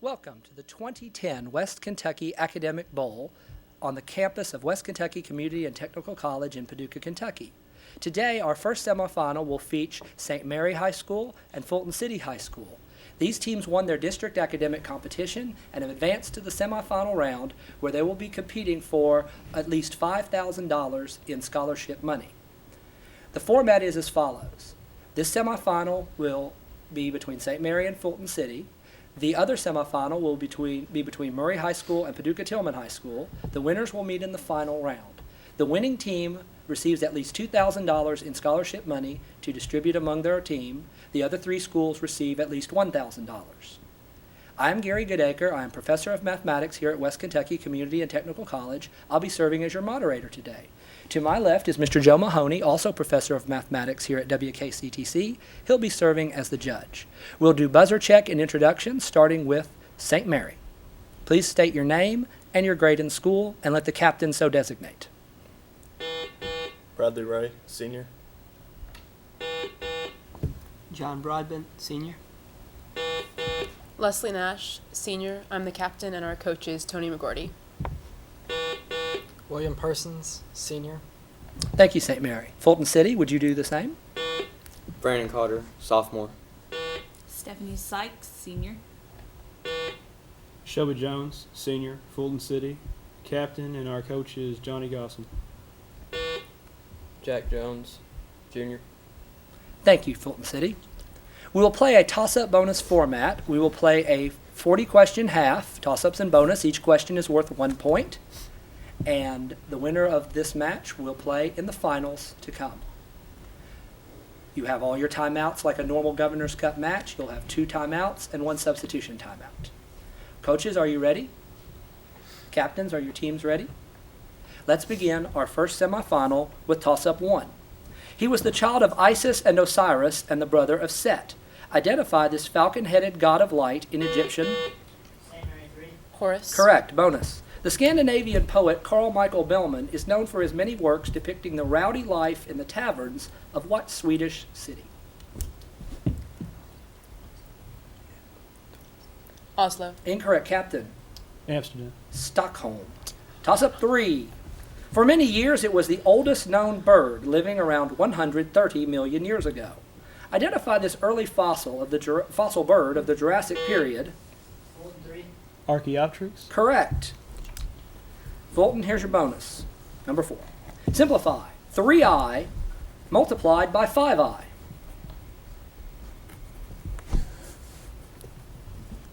Welcome to the 2010 West Kentucky Academic Bowl on the campus of West Kentucky Community and Technical College in Paducah, Kentucky. Today, our first semifinal will feature St. Mary High School and Fulton City High School. These teams won their district academic competition and have advanced to the semifinal round, where they will be competing for at least $5,000 in scholarship money. The format is as follows. This semifinal will be between St. Mary and Fulton City. The other semifinal will be between Murray High School and Paducah Tillman High School. The winners will meet in the final round. The winning team receives at least $2,000 in scholarship money to distribute among their team. The other three schools receive at least $1,000. I am Gary Goodaker. I am professor of mathematics here at West Kentucky Community and Technical College. I'll be serving as your moderator today. To my left is Mr. Joe Mahoney, also professor of mathematics here at WKCTC. He'll be serving as the judge. We'll do buzzer check and introductions, starting with St. Mary. Please state your name and your grade in school, and let the captain so designate. Bradley Ray, senior. John Broadbent, senior. Leslie Nash, senior. I'm the captain, and our coach is Tony McGordy. William Persons, senior. Thank you, St. Mary. Fulton City, would you do the same? Brandon Carter, sophomore. Stephanie Sykes, senior. Shelby Jones, senior, Fulton City. Captain, and our coach is Johnny Gossam. Jack Jones, junior. Thank you, Fulton City. We will play a toss-up bonus format. We will play a 40-question half, toss-ups and bonus. Each question is worth 1 point. And the winner of this match will play in the finals to come. You have all your timeouts like a normal Governor's Cup match. You'll have 2 timeouts and 1 substitution timeout. Coaches, are you ready? Captains, are your teams ready? Let's begin our first semifinal with toss-up 1. He was the child of Isis and Osiris and the brother of Set. Identify this falcon-headed god of light in Egyptian. Horus. Correct. Bonus. The Scandinavian poet Carl Michael Bellman is known for his many works depicting the rowdy life in the taverns of what Swedish city? Oslo. Incorrect, Captain. Amsterdam. Stockholm. Toss-up 3. For many years, it was the oldest known bird, living around 130 million years ago. Identify this early fossil bird of the Jurassic period. Archaeopteryx. Correct. Fulton, here's your bonus. Number 4. Simplify. 3i multiplied by 5i.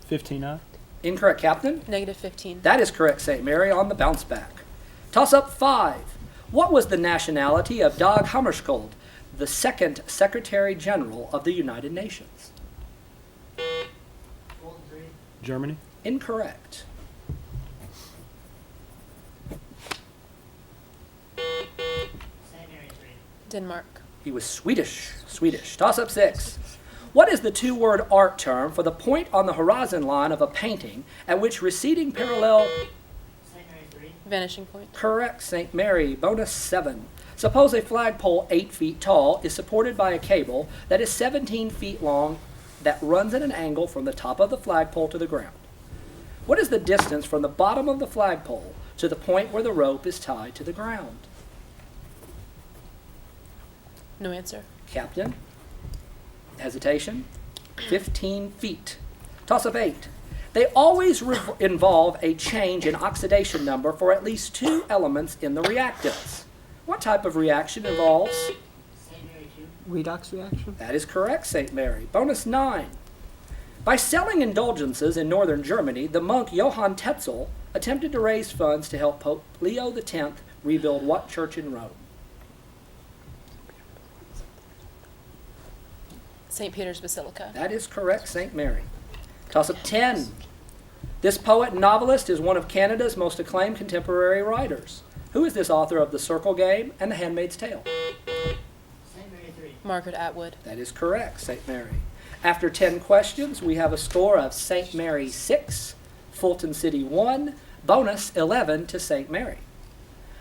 15i. Incorrect, Captain. Negative 15. That is correct, St. Mary, on the bounce back. Toss-up 5. What was the nationality of Dag Hammarskjöld, the second Secretary General of the United Nations? Germany. Incorrect. Denmark. He was Swedish. Toss-up 6. What is the 2-word art term for the point on the horizon line of a painting at which receding parallel... Vanishing point. Correct, St. Mary. Bonus 7. Suppose a flagpole 8 feet tall is supported by a cable that is 17 feet long that runs at an angle from the top of the flagpole to the ground. What is the distance from the bottom of the flagpole to the point where the rope is tied to the ground? No answer. Captain? Hesitation? 15 feet. Toss-up 8. They always involve a change in oxidation number for at least 2 elements in the reactants. What type of reaction involves? Redox reaction. That is correct, St. Mary. Bonus 9. By selling indulgences in northern Germany, the monk Johann Tetzel attempted to raise funds to help Pope Leo X rebuild what church in Rome? St. Peter's Basilica. That is correct, St. Mary. Toss-up 10. This poet and novelist is one of Canada's most acclaimed contemporary writers. Who is this author of The Circle Game and The Handmaid's Tale? Margaret Atwood. That is correct, St. Mary. After 10 questions, we have a score of St. Mary 6, Fulton City 1, bonus 11 to St. Mary.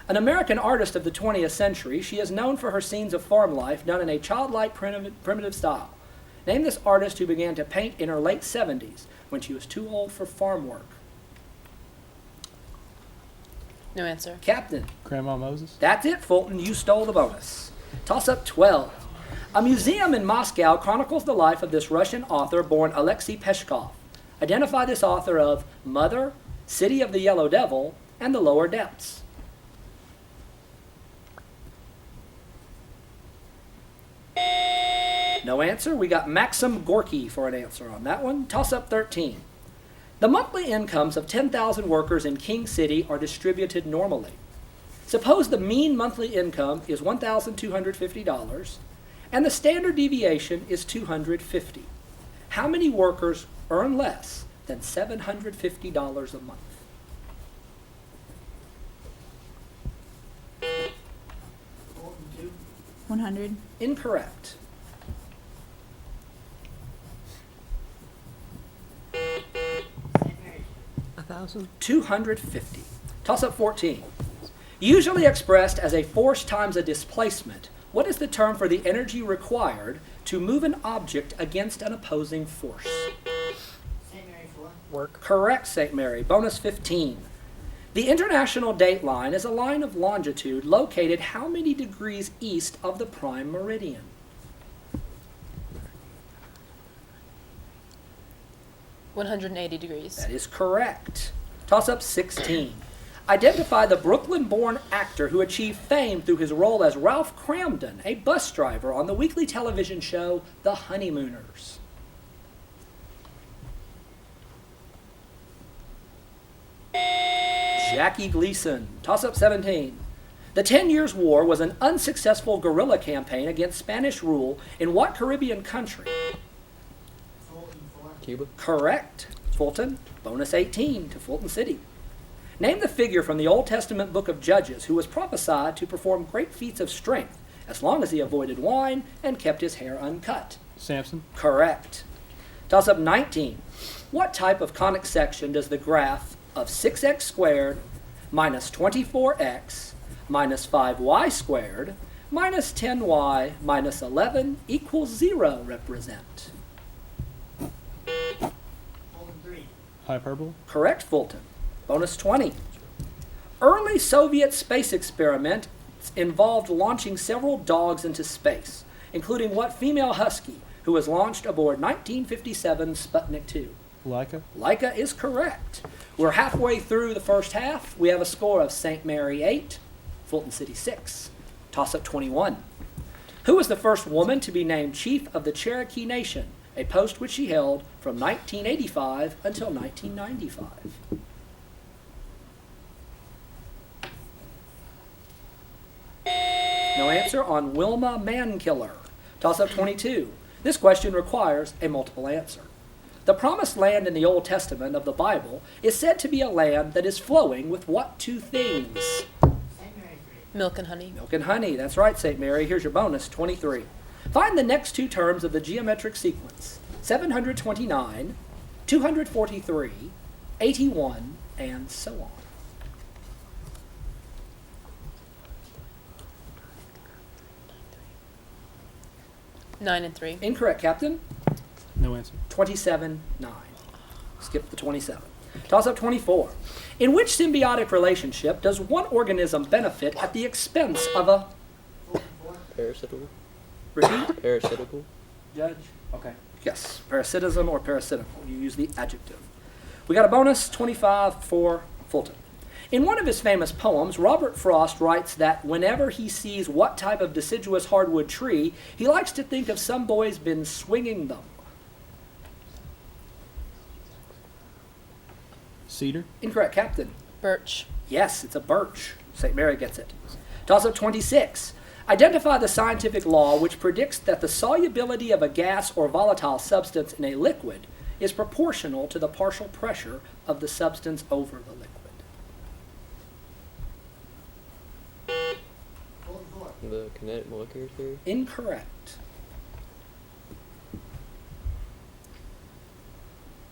An American artist of the 20th century, she is known for her scenes of farm life done in a childlike primitive style. Name this artist who began to paint in her late 70s when she was too old for farm work. No answer. Captain. Grandma Moses. That's it, Fulton. You stole the bonus. Toss up 12. A museum in Moscow chronicles the life of this Russian author born Alexei Peshkov. Identify this author of Mother, City of the Yellow Devil, and The Lower Depths. No answer. We got Maxim Gorky for an answer on that one. Toss up 13. The monthly incomes of 10,000 workers in King City are distributed normally. Suppose the mean monthly income is $1,250 and the standard deviation is 250. How many workers earn less than $750 a month? Fulton 2. 100. Incorrect. St. Mary 1,000. 250. Toss up 14. Usually expressed as a force times a displacement, what is the term for the energy required to move an object against an opposing force? 2. St. Mary 4. Work. Correct, St. Mary. Bonus 15. The international date line is a line of longitude located how many degrees east of the prime meridian? $180 degrees. That is correct. Toss up 16. Identify the Brooklyn-born actor who achieved fame through his role as Ralph Cramden, a bus driver on the weekly television show The Honeymooners. Jackie Gleason. Toss up 17. The 10 Years' War was an unsuccessful guerrilla campaign against Spanish rule in what Caribbean country? Fulton 4. Cuba. Correct. Fulton. Bonus 18 to Fulton City. Name the figure from the Old Testament book of Judges who was prophesied to perform great feats of strength as long as he avoided wine and kept his hair uncut. Samson. Correct. Toss up 19. What type of conic section does the graph of 6x squared minus 24x minus 5y squared minus 10y minus 11 equals 0 represent? Fulton 3. Hyperbole. Correct, Fulton. Bonus 20. Early Soviet space experiments involved launching several dogs into space, including what female husky who was launched aboard 1957 Sputnik 2? Laika. Laika is correct. We're halfway through the first half. We have a score of St. Mary 8, Fulton City 6. Toss up 21. Who was the first woman to be named Chief of the Cherokee Nation, a post which she held from 1985 until 1995? No answer on Wilma Mankiller. Toss up 22. This question requires a multiple answer. The promised land in the Old Testament of the Bible is said to be a land that is flowing with what two things? St. Mary 3. Milk and honey. Milk and honey. That's right, St. Mary. Here's your bonus, 23. Find the next two terms of the geometric sequence. 729, 243, 81, and so on. 9 and 3. Incorrect, Captain. No answer. 27, 9. Skip the 27. Toss up 24. In which symbiotic relationship does one organism benefit at the expense of a... Fulton 4. Parasitical. Repeat? Parasitical. Judge? Okay. Yes, parasitism or parasitical. You use the adjective. We got a bonus, 25 for Fulton. In one of his famous poems, Robert Frost writes that whenever he sees what type of deciduous hardwood tree, he likes to think of some boy's been swinging them. Cedar. Incorrect, Captain. Birch. Yes, it's a birch. St. Mary gets it. Toss up 26. Identify the scientific law which predicts that the solubility of a gas or volatile substance in a liquid is proportional to the partial pressure of the substance over the liquid. Fulton 4. The kinetic molecular theory. Incorrect.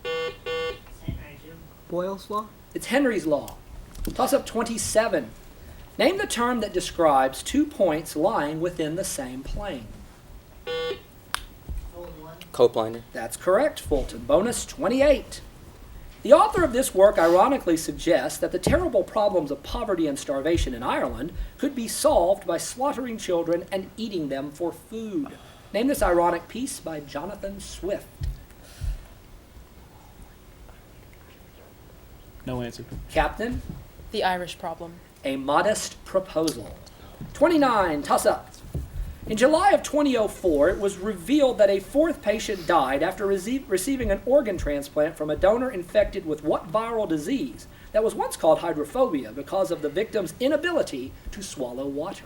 St. Mary 2. Boyle's Law. It's Henry's law. Toss up 27. Name the term that describes 2 points lying within the same plane. Fulton 1. Copliner. That's correct, Fulton. Bonus 28. The author of this work ironically suggests that the terrible problems of poverty and starvation in Ireland could be solved by slaughtering children and eating them for food. Name this ironic piece by Jonathan Swift. No answer. Captain, The Irish Problem. A Modest Proposal. 29, toss up. In July of 2004, it was revealed that a fourth patient died after receiving an organ transplant from a donor infected with what viral disease that was once called hydrophobia because of the victim's inability to swallow water.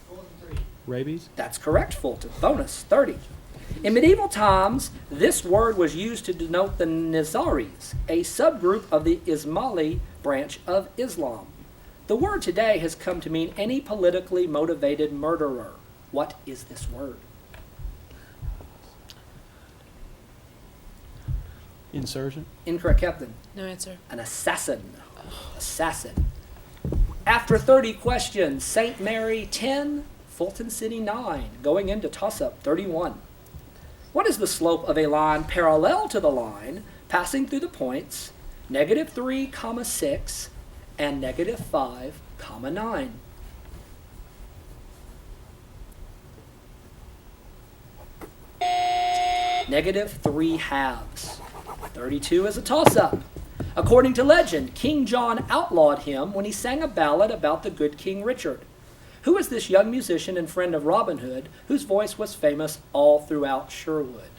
Fulton 3. Rabies. That's correct, Fulton. Bonus 30. In medieval times, this word was used to denote the Nizaris, a subgroup of the Ismaili branch of Islam. The word today has come to mean any politically motivated murderer. What is this word? Insurgent. Incorrect, Captain. No answer. An assassin. Assassin. After 30 questions, St. Mary 10, Fulton City 9, going into toss-up 31. What is the slope of a line parallel to the line passing through the points -3,6 and -5,9? -3/2. 32 is a toss-up. According to legend, King John outlawed him when he sang a ballad about the good King Richard. Who is this young musician and friend of Robin Hood whose voice was famous all throughout Sherwood?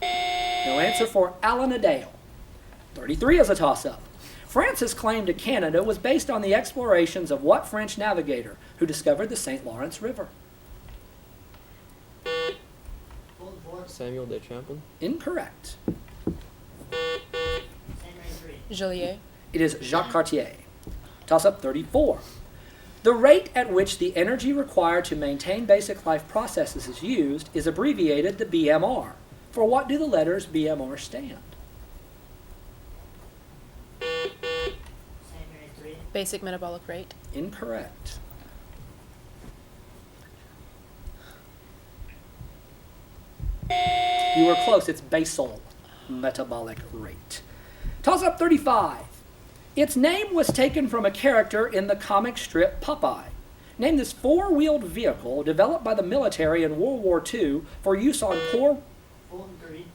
No answer for Alan Adale. 33 is a toss-up. France's claim to Canada was based on the explorations of what French navigator who discovered the St. Lawrence River? Fulton 4. Samuel de Champlain. Incorrect. St. Mary 3. Joliet. It is Jacques Cartier. Toss-up 34. The rate at which the energy required to maintain basic life processes is used is abbreviated to BMR. For what do the letters BMR stand? St. Mary 3. Basic metabolic rate. Incorrect. You were close. It's basal metabolic rate. Toss-up 35. Its name was taken from a character in the comic strip Popeye. Name this four-wheeled vehicle developed by the military in World War II for use on poor... Fulton 3.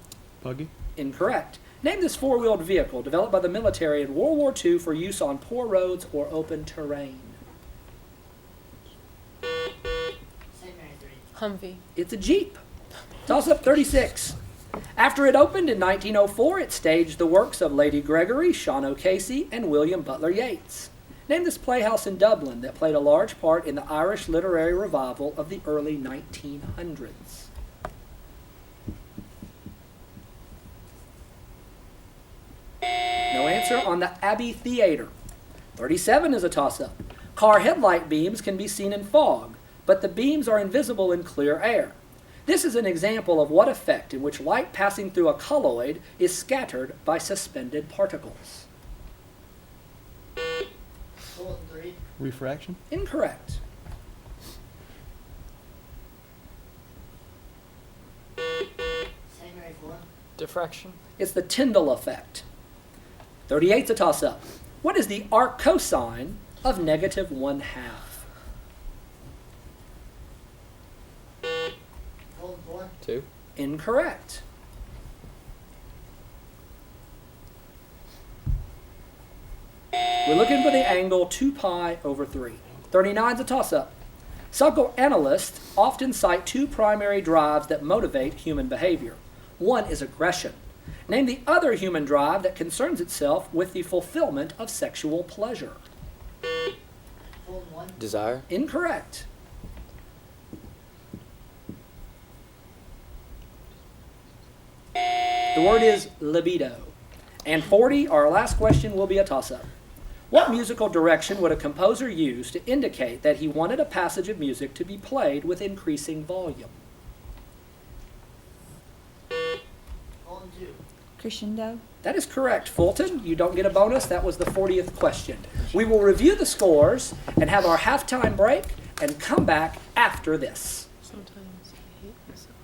Buggy. Incorrect. Name this four-wheeled vehicle developed by the military in World War II for use on poor roads or open terrain. St. Mary 3. Humvee. It's a Jeep. Toss-up 36. After it opened in 1904, it staged the works of Lady Gregory, Sean O'Casey, and William Butler Yeats. Name this playhouse in Dublin that played a large part in the Irish literary revival of the early 1900s. No answer on the Abbey Theatre. 37 is a toss-up. Car headlight beams can be seen in fog, but the beams are invisible in clear air. This is an example of what effect in which light passing through a colloid is scattered by suspended particles. Fulton 3. Refraction. Incorrect. St. Mary 4. Diffraction. It's the Tyndall effect. 38's a toss-up. What is the arc cosine of -1/2? Fulton 4. 2. Incorrect. We're looking for the angle 2 pi over 3. 39's a toss-up. Psychoanalysts often cite two primary drives that motivate human behavior. One is aggression. Name the other human drive that concerns itself with the fulfillment of sexual pleasure. Fulton 1. Desire. Incorrect. The word is libido. And 40, our last question, will be a toss-up. What musical direction would a composer use to indicate that he wanted a passage of music to be played with increasing volume? Fulton 2. Crescendo. That is correct, Fulton. You don't get a bonus. That was the 40th question. We will review the scores and have our halftime break, and come back after this. Sometimes I hate myself.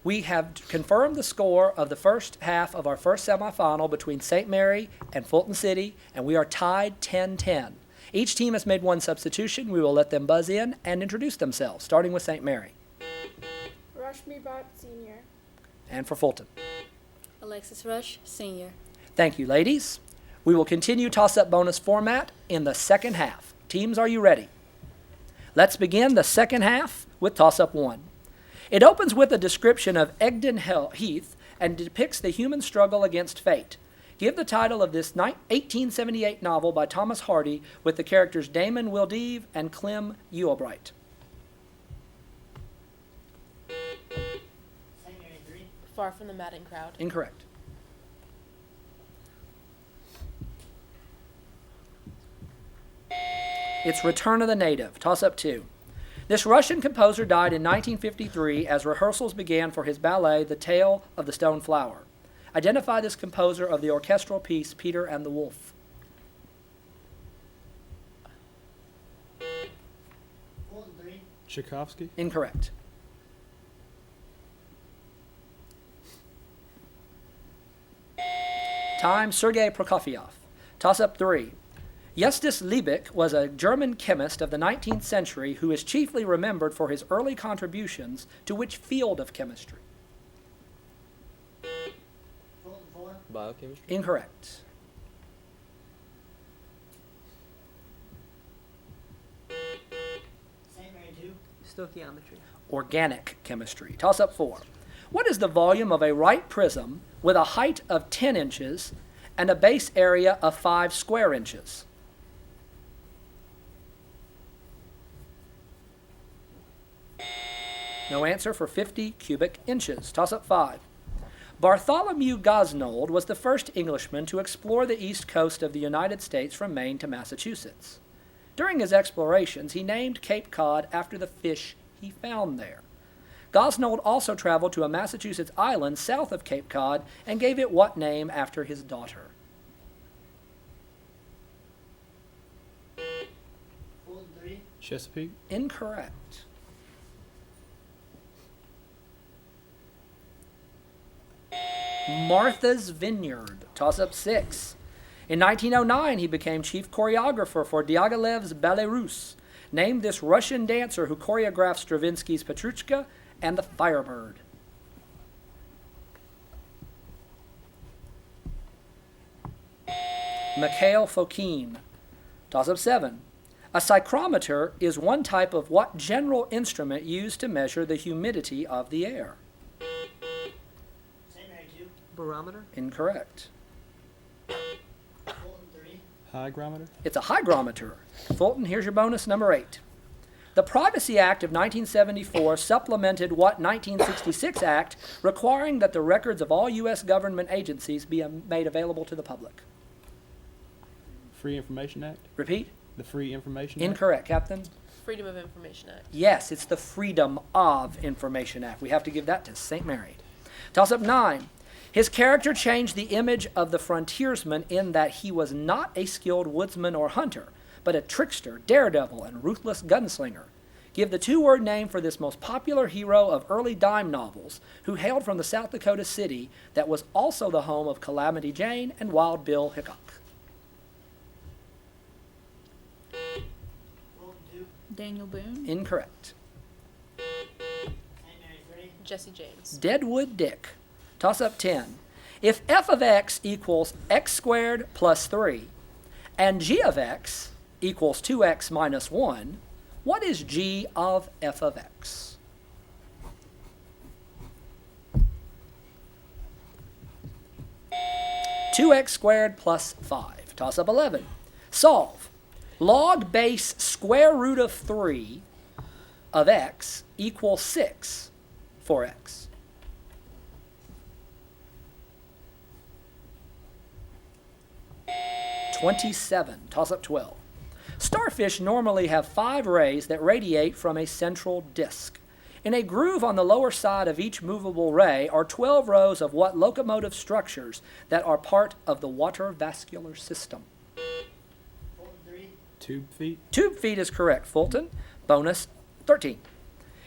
We have confirmed the score of the first half of our first semifinal between St. Mary and Fulton City, and we are tied 10-10. Each team has made one substitution. We will let them buzz in and introduce themselves, starting with St. Mary. Rashmi Bhatt, Senior. And for Fulton. Alexis Rush, Senior. Thank you, ladies. We will continue toss-up bonus format in the second half. Teams, are you ready? Let's begin the second half with toss-up 1. It opens with a description of Egdon Heath and depicts the human struggle against fate. Give the title of this 1878 novel by Thomas Hardy with the characters Damon Wildeave and Clem Ewelbright. St. Mary 3. Far from the madding crowd. Incorrect. It's Return of the Native, toss-up 2. This Russian composer died in 1953 as rehearsals began for his ballet, The Tale of the Stone Flower. Identify this composer of the orchestral piece, Peter and the Wolf. Fulton 3. Tchaikovsky. Incorrect. Time, Sergei Prokofiev. Toss-up 3. Justus Liebig was a German chemist of the 19th century who is chiefly remembered for his early contributions to which field of chemistry? Fulton 4. Biochemistry. Incorrect. St. Mary 2. Stoichiometry. Organic chemistry. Toss-up 4. What is the volume of a right prism with a height of 10 inches and a base area of 5 square inches? No answer for 50 cubic inches. Toss-up 5. Bartholomew Gosnold was the first Englishman to explore the east coast of the United States from Maine to Massachusetts. During his explorations, he named Cape Cod after the fish he found there. Gosnold also traveled to a Massachusetts island south of Cape Cod and gave it what name after his daughter? Fulton 3. Chesapeake. Incorrect. Martha's Vineyard, toss-up 6. In 1909, he became chief choreographer for Diaghilev's Ballet Russe. Named this Russian dancer who choreographed Stravinsky's Petrushka and the Firebird. Mikhail Fokine, toss-up 7. A psychrometer is one type of what general instrument used to measure the humidity of the air? St. Mary 2. Barometer. Incorrect. Fulton 3. Hygrometer. It's a hygrometer. Fulton, here's your bonus, number 8. The Privacy Act of 1974 supplemented what 1966 act requiring that the records of all U.S. government agencies be made available to the public? Free Information Act. Repeat. The Free Information Act. Incorrect, Captain. Freedom of Information Act. Yes, it's the Freedom of Information Act. We have to give that to St. Mary. Toss-up 9. His character changed the image of the frontiersman in that he was not a skilled woodsman or hunter, but a trickster, daredevil, and ruthless gunslinger. Give the two-word name for this most popular hero of early dime novels, who hailed from the South Dakota city that was also the home of Calamity Jane and Wild Bill Hickok. Fulton 2. Daniel Boone. Incorrect. St. Mary 3. Jesse James. Deadwood Dick. Toss-up 10. If f of x equals x squared plus 3, and g of x equals 2x minus 1, what is g of f of x? Two x squared plus 5. Toss-up 11. Solve. Log base square root of 3 of x equals 6 for x. Toss-up 12. Starfish normally have 5 rays that radiate from a central disk. In a groove on the lower side of each movable ray are 12 rows of what locomotive structures that are part of the water vascular system? Fulton 3. Tube feet. Tube feet is correct, Fulton. Bonus 13.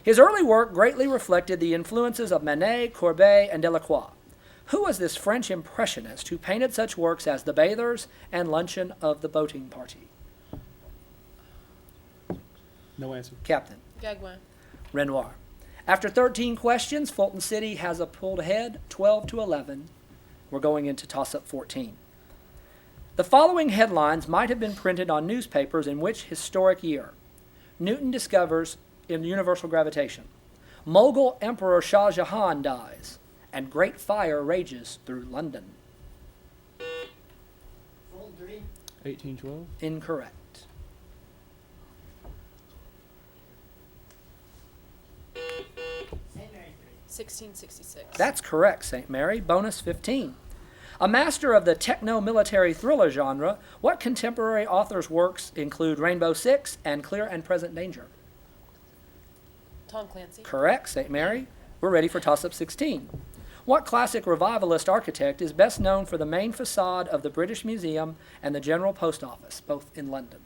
His early work greatly reflected the influences of Manet, Courbet, and Delacroix. Who was this French impressionist who painted such works as The Bathers and Luncheon of the Boating Party? No answer. Captain. Gagouin. Renoir. After 13 questions, Fulton City has pulled ahead 12-11. We're going into toss-up 14. The following headlines might have been printed on newspapers in which historic year? Newton discovers in universal gravitation. Mughal Emperor Shah Jahan dies. And great fire rages through London. Fulton 3. 1812. Incorrect. St. Mary 1666. That's correct, St. Mary. Bonus 15. A master of the techno-military thriller genre, what contemporary author's works include Rainbow Six and Clear and Present Danger? Tom Clancy. Correct, St. Mary. We're ready for toss-up 16. What classic revivalist architect is best known for the main facade of the British Museum and the General Post Office, both in London?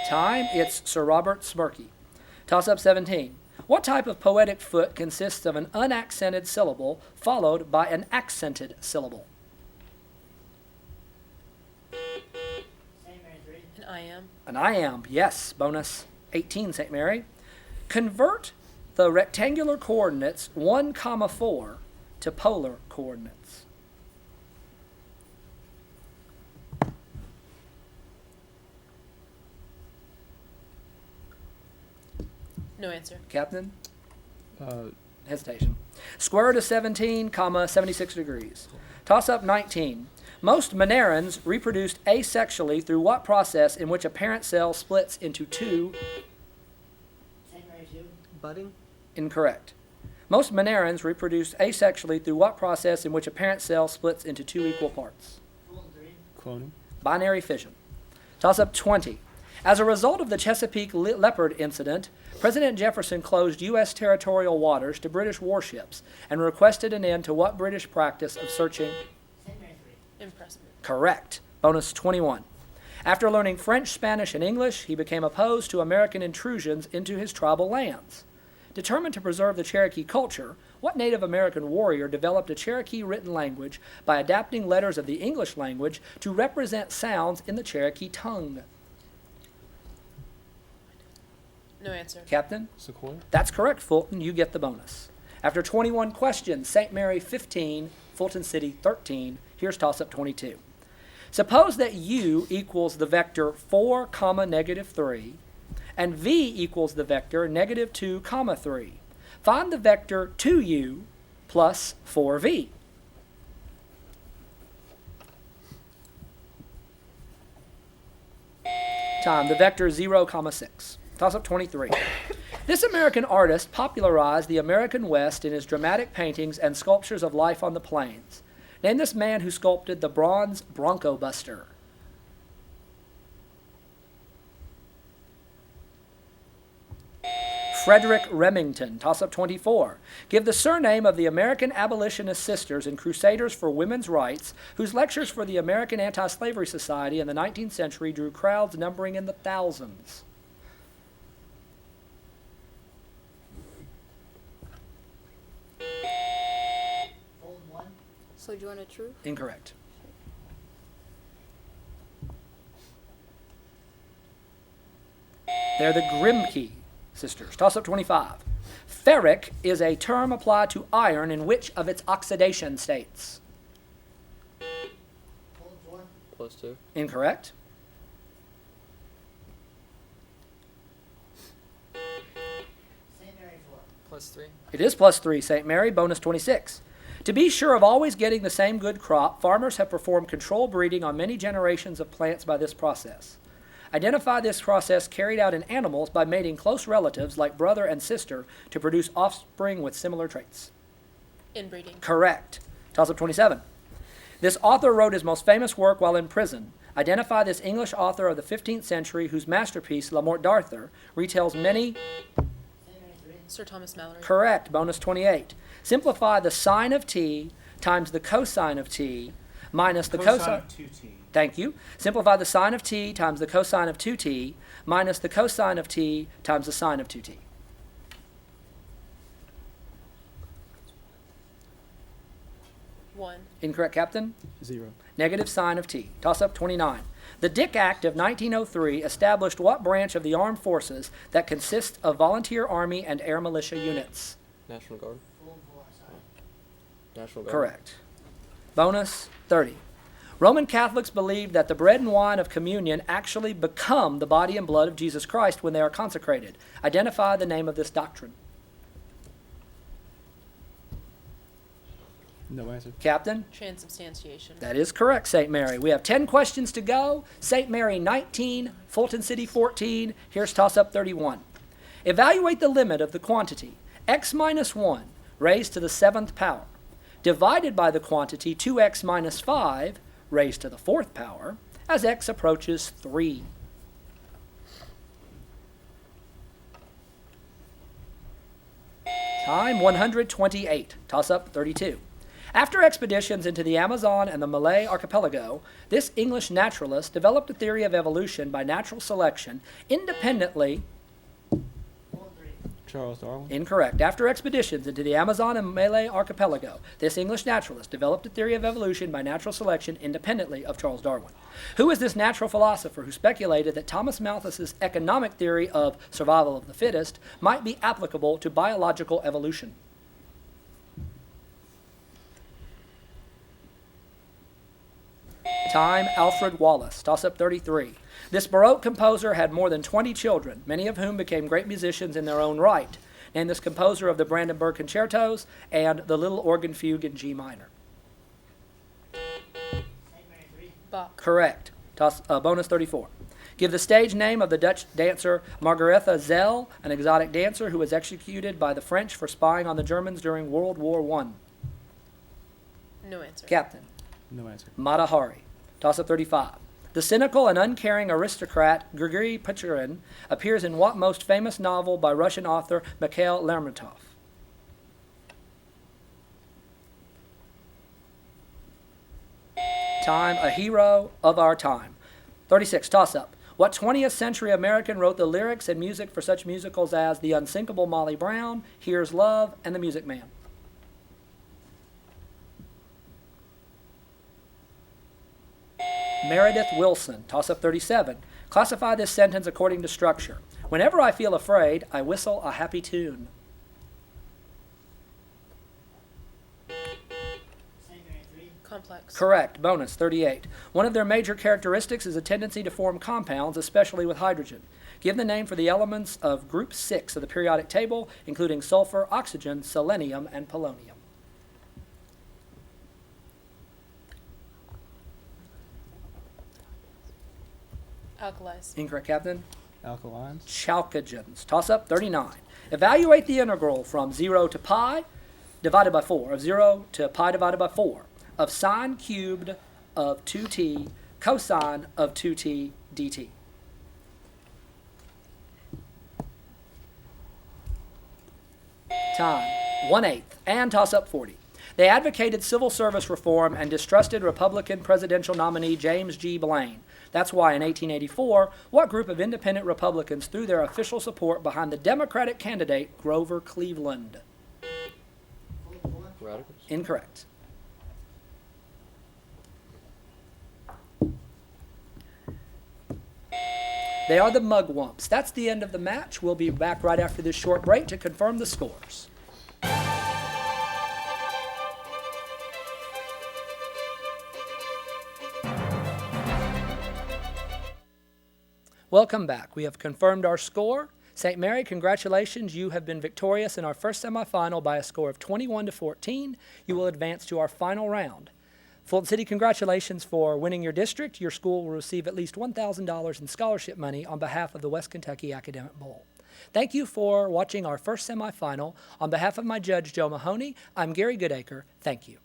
Time, it's Sir Robert Smirke. Toss-up 17. What type of poetic foot consists of an unaccented syllable followed by an accented syllable? St. Mary 3. An iamb. An iamb, yes. Bonus 18, St. Mary. Convert the rectangular coordinates 1, 4 to polar coordinates. No answer. Captain? Uh, Hesitation. Square root of 17, 76 degrees. Toss up 19. Most monarans reproduced asexually through what process in which a parent cell splits into two? St. Mary 2. Budding? Incorrect. Most monarans reproduced asexually through what process in which a parent cell splits into two equal parts? Fulton 3. cloning. Binary fission. Toss up 20. As a result of the Chesapeake Leopard incident, President Jefferson closed U.S. territorial waters to British warships and requested an end to what British practice of searching? St. Mary 3. Impressment. Correct. Bonus 21. After learning French, Spanish, and English, he became opposed to American intrusions into his tribal lands. Determined to preserve the Cherokee culture, what Native American warrior developed a Cherokee written language by adapting letters of the English language to represent sounds in the Cherokee tongue? No answer. Captain? Sequoia. That's correct, Fulton. You get the bonus. After 21 questions, St. Mary 15, Fulton City 13. Here's toss-up 22. Suppose that u equals the vector 4, negative 3, and v equals the vector negative 2, 3. Find the vector 2u plus 4v. Time, the vector 0, 6. Toss-up 23. This American artist popularized the American West in his dramatic paintings and sculptures of life on the plains. Name this man who sculpted the bronze Bronco Buster. Frederick Remington. Toss-up 24. Give the surname of the American abolitionist sisters and crusaders for women's rights whose lectures for the American Anti-Slavery Society in the 19th century drew crowds numbering in the thousands. Fulton 1. Sojourner Truth. Incorrect. They're the Grimke sisters. Toss up 25. Ferric is a term applied to iron in which of its oxidation states? Fulton 4. +2. Incorrect. St. Mary 4. +3. It is +3, St. Mary. Bonus 26. To be sure of always getting the same good crop, farmers have performed control breeding on many generations of plants by this process. Identify this process carried out in animals by mating close relatives like brother and sister to produce offspring with similar traits. Inbreeding. Correct. Toss up 27. This author wrote his most famous work while in prison, Identify this English author of the 15th century whose masterpiece, La Morte d'Arthur, retells many. St. Mary's 3. Sir Thomas Mallory. Correct. Bonus 28. Simplify the sine of t times the cosine of t minus the cosine of 2t. Thank you. Simplify the sine of t times the cosine of 2t minus the cosine of t times the sine of 2t. One. Incorrect, Captain. 0. Negative sine of t. Toss up 29. The Dick Act of 1903 established what branch of the armed forces that consists of volunteer army and air militia units? National Guard. Fulton 4, sorry. National Guard. Correct. Bonus 30. Roman Catholics believe that the bread and wine of communion actually become the body and blood of Jesus Christ when they are consecrated. Identify the name of this doctrine. No answer. Captain? Transubstantiation. That is correct, St. Mary. We have 10 questions to go. St. Mary 19, Fulton City 14. Here's toss-up 31. Evaluate the limit of the quantity x minus 1 raised to the 7th power divided by the quantity 2x minus 5 raised to the 4th power as x approaches 3. Time 128. Toss-up 32. After expeditions into the Amazon and the Malay archipelago, this English naturalist developed a theory of evolution by natural selection independently. Fulton 3. Charles Darwin. Incorrect. After expeditions into the Amazon and Malay archipelago, this English naturalist developed a theory of evolution by natural selection independently of Charles Darwin. Who is this natural philosopher who speculated that Thomas Malthus's economic theory of survival of the fittest might be applicable to biological evolution? Time, Alfred Wallace. Toss-up 33. This Baroque composer had more than 20 children, many of whom became great musicians in their own right. Name this composer of the Brandenburg Concertos and the Little Organ Fugue in G minor. St. Mary's 3. Bach. Correct. Bonus 34. Give the stage name of the Dutch dancer Margaretha Zell, an exotic dancer who was executed by the French for spying on the Germans during World War I. No answer. Captain. No answer. Mata Hari. Toss-up 35. The cynical and uncaring aristocrat Grigory Pechorin appears in what most famous novel by Russian author Mikhail Lermontov? Time, a hero of our time. 36, toss-up. What 20th century American wrote the lyrics and music for such musicals as The Unsinkable Molly Brown, Here's Love, and The Music Man? Meredith Wilson. Toss-up 37. Classify this sentence according to structure. Whenever I feel afraid, I whistle a happy tune. St. Mary's 3. Complex. Correct. Bonus 38. One of their major characteristics is a tendency to form compounds, especially with hydrogen. Give the name for the elements of group 6 of the periodic table, including sulfur, oxygen, selenium, and polonium. Alkalis. Incorrect, Captain. Alkalines. Chalcogens. Toss-up 39. Evaluate the integral from 0 to pi divided by 4, of 0 to pi divided by 4, of sine cubed of 2t cosine of 2t dt. Time, 1/8, and toss-up 40. They advocated civil service reform and distrusted Republican presidential nominee James G. Blaine. That's why in 1884, what group of independent Republicans threw their official support behind the Democratic candidate Grover Cleveland? Fulton 4. Radicals. Incorrect. They are the Mugwumps. That's the end of the match. We'll be back right after this short break to confirm the scores. Welcome back. We have confirmed our score. St. Mary, congratulations. You have been victorious in our first semifinal by a score of 21-14. You will advance to our final round. Fulton City, congratulations for winning your district. Your school will receive at least $1,000 in scholarship money on behalf of the West Kentucky Academic Bowl. Thank you for watching our first semifinal. On behalf of my judge, Joe Mahoney, I'm Gary Goodaker. Thank you.